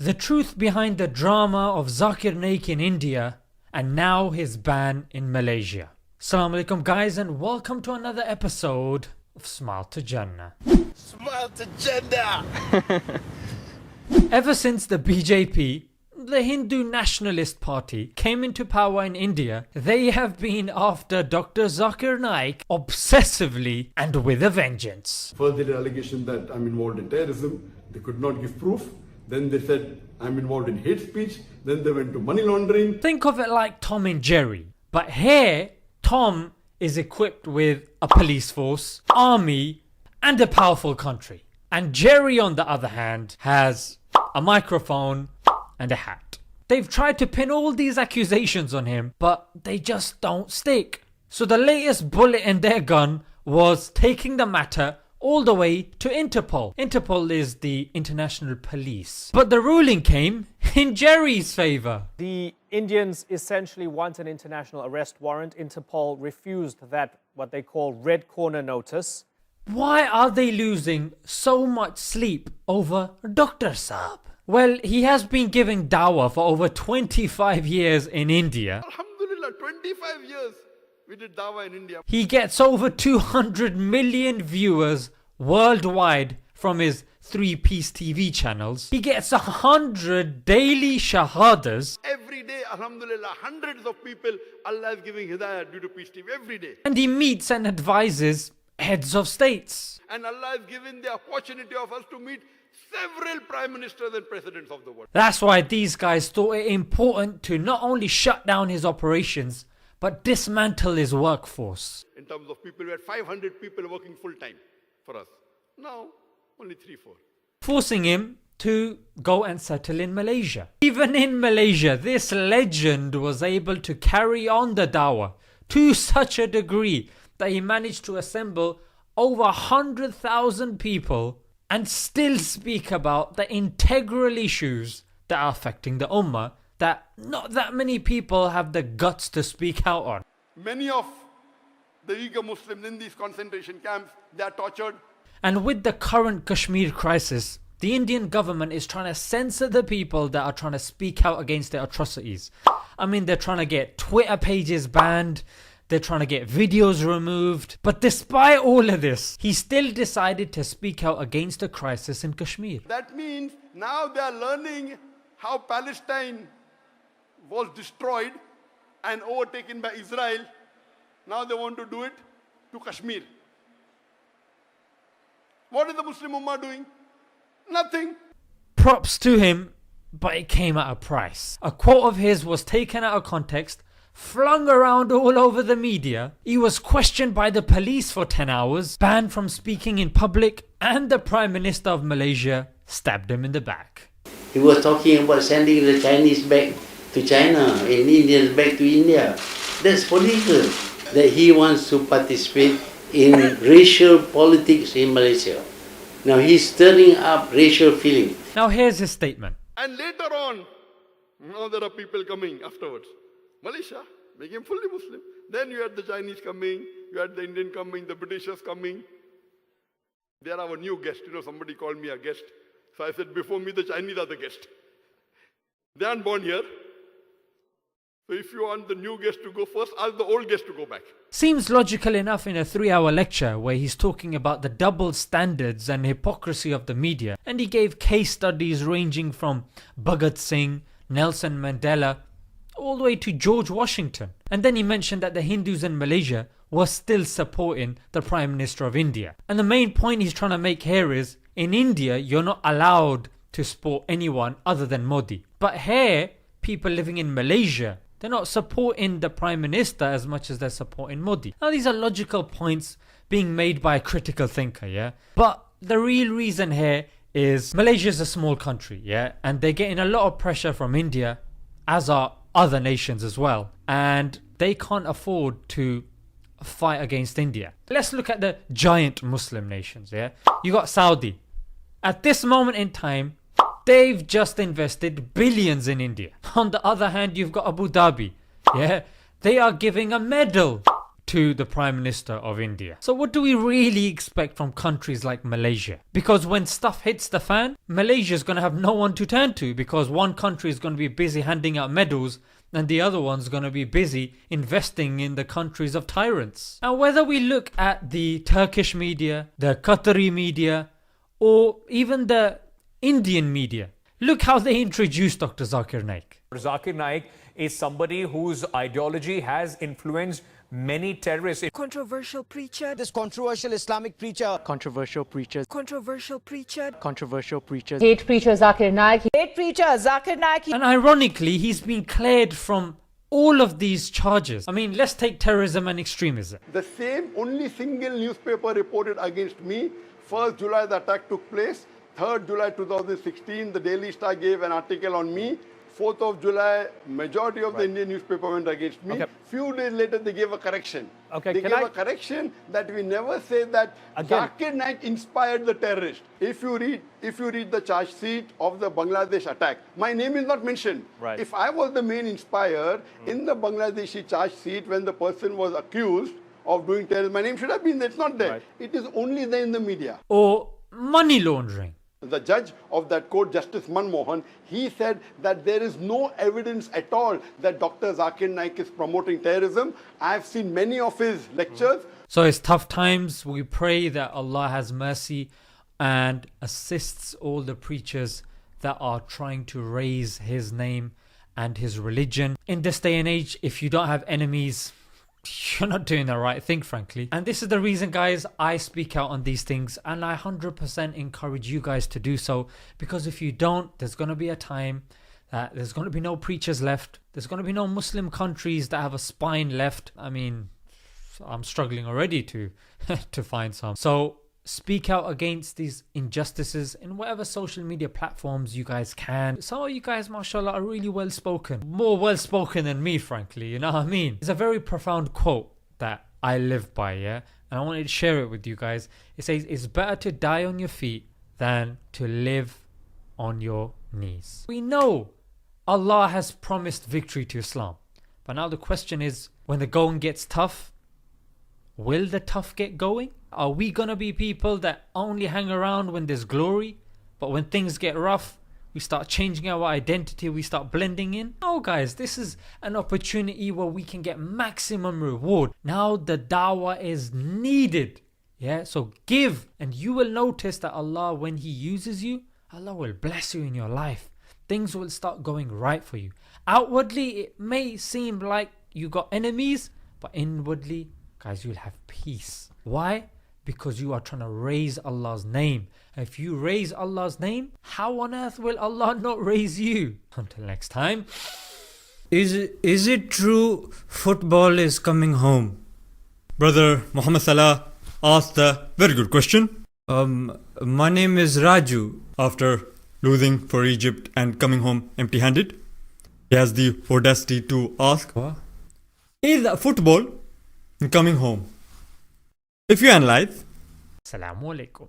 The truth behind the drama of Zakir Naik in India and now his ban in Malaysia. Assalamu alaikum guys, and welcome to another episode of Smile to Jannah. Smile to Jannah! Ever since the BJP, the Hindu Nationalist Party, came into power in India, they have been after Dr. Zakir Naik obsessively and with a vengeance. First they did allegation that I'm involved in terrorism. They could not give proof. Then they said I'm involved in hate speech. Then they went to money laundering. Think of it like Tom and Jerry. But here, Tom is equipped with a police force, army and a powerful country. And Jerry on the other hand has a microphone and a hat. They've tried to pin all these accusations on him, but they just don't stick. So the latest bullet in their gun was taking the matter all the way to Interpol. Interpol is the international police. But the ruling came in Jerry's favour. The Indians essentially want an international arrest warrant. Interpol refused that, what they call red corner notice. Why are they losing so much sleep over Dr. Saab? Well, he has been giving dawah for over 25 years in India. Alhamdulillah, 25 years we did dawah in India. He gets over 200 million viewers worldwide from his 3-piece TV channels. He gets 100 daily shahadas. Every day, alhamdulillah, hundreds of people Allah is giving hidayah due to Peace TV every day. And he meets and advises heads of states. And Allah has given the opportunity of us to meet several prime ministers and presidents of the world. That's why these guys thought it important to not only shut down his operations, but dismantle his workforce. In terms of people, we had 500 people working full time for us. Now, only 3-4. Forcing him to go and settle in Malaysia. Even in Malaysia, this legend was able to carry on the dawah to such a degree that he managed to assemble over 100,000 people and still speak about the integral issues that are affecting the ummah that not that many people have the guts to speak out on. Many of the Uyghur Muslims in these concentration camps, they are tortured. And with the current Kashmir crisis, the Indian government is trying to censor the people that are trying to speak out against the atrocities. I mean, they're trying to get Twitter pages banned, they're trying to get videos removed. But despite all of this, he still decided to speak out against the crisis in Kashmir. That means now they are learning how Palestine was destroyed and overtaken by Israel. Now they want to do it to Kashmir. What is the Muslim Ummah doing? Nothing. Props to him, but it came at a price. A quote of his was taken out of context, flung around all over the media. He was questioned by the police for 10 hours, banned from speaking in public, and the Prime Minister of Malaysia stabbed him in the back. He was talking about sending the Chinese back to China and Indians back to India. That's political. That he wants to participate in racial politics in Malaysia. Now he's stirring up racial feeling. Now here's his statement. And later on, now there are people coming afterwards. Malaysia became fully Muslim. Then you had the Chinese coming, you had the Indian coming, the Britishers coming. They are our new guest. Somebody called me a guest. So I said, before me, the Chinese are the guest. They aren't born here. So if you want the new guest to go first, ask the old guest to go back. Seems logical enough in a 3-hour lecture where he's talking about the double standards and hypocrisy of the media, and he gave case studies ranging from Bhagat Singh, Nelson Mandela, all the way to George Washington. And then he mentioned that the Hindus in Malaysia were still supporting the Prime Minister of India. And the main point he's trying to make here is, in India you're not allowed to support anyone other than Modi. But here, people living in Malaysia, they're not supporting the Prime Minister as much as they're supporting Modi. Now these are logical points being made by a critical thinker, yeah? But the real reason here is Malaysia's a small country, yeah? And they're getting a lot of pressure from India, as are other nations as well. And they can't afford to fight against India. Let's look at the giant Muslim nations, yeah? You got Saudi. At this moment in time, they've just invested billions in India. On the other hand, you've got Abu Dhabi. Yeah, they are giving a medal to the Prime Minister of India. So what do we really expect from countries like Malaysia? Because when stuff hits the fan, Malaysia is going to have no one to turn to, because one country is going to be busy handing out medals and the other one's going to be busy investing in the countries of tyrants. And whether we look at the Turkish media, the Qatari media, or even the Indian media, look how they introduced Dr. Zakir Naik. Zakir Naik is somebody whose ideology has influenced many terrorists. Controversial preacher. This controversial Islamic preacher. Controversial preacher. Controversial preacher. Hate preacher Zakir Naik. Hate preacher Zakir Naik. And ironically, he's been cleared from all of these charges. I mean, let's take terrorism and extremism. The same only single newspaper reported against me. 1st July the attack took place. 3rd July 2016, the Daily Star gave an article on me. 4th of July, majority of the Indian newspaper went against me. Few days later, they gave a correction. They gave a correction that we never say that Zakir Naik inspired the terrorist. If you read the charge sheet of the Bangladesh attack, my name is not mentioned. If I was the main inspirer in the Bangladeshi charge sheet when the person was accused of doing terrorism, my name should have been there. It's not there. It is only there in the media. Or money laundering. The judge of that court, Justice Manmohan, he said that there is no evidence at all that Dr. Zakir Naik is promoting terrorism. I have seen many of his lectures. So it's tough times. We pray that Allah has mercy and assists all the preachers that are trying to raise His name and His religion. In this day and age, if you don't have enemies, you're not doing the right thing, frankly. And this is the reason, guys, I speak out on these things, and I 100% encourage you guys to do so, because if you don't, there's going to be a time that there's going to be no preachers left. There's going to be no Muslim countries that have a spine left. I mean, I'm struggling already to find some. So speak out against these injustices in whatever social media platforms you guys can. Some of you guys, mashallah, are really well spoken. More well spoken than me, frankly, you know what I mean? It's a very profound quote that I live by, yeah? And I wanted to share it with you guys. It says, it's better to die on your feet than to live on your knees. We know Allah has promised victory to Islam. But now the question is, when the going gets tough, will the tough get going? Are we gonna be people that only hang around when there's glory, but when things get rough, we start changing our identity, we start blending in? No, guys, this is an opportunity where we can get maximum reward. Now the dawah is needed. Yeah, so give, and you will notice that Allah, when He uses you, Allah will bless you in your life. Things will start going right for you. Outwardly, it may seem like you got enemies, but inwardly, guys, you'll have peace. Why? Because you are trying to raise Allah's name. If you raise Allah's name, how on earth will Allah not raise you? Until next time. Is it true football is coming home? Brother Muhammad Salah asked a very good question. My name is Raju. After losing for Egypt and coming home empty-handed, he has the audacity to ask, is football coming home? If you analyze, Assalamu alaikum.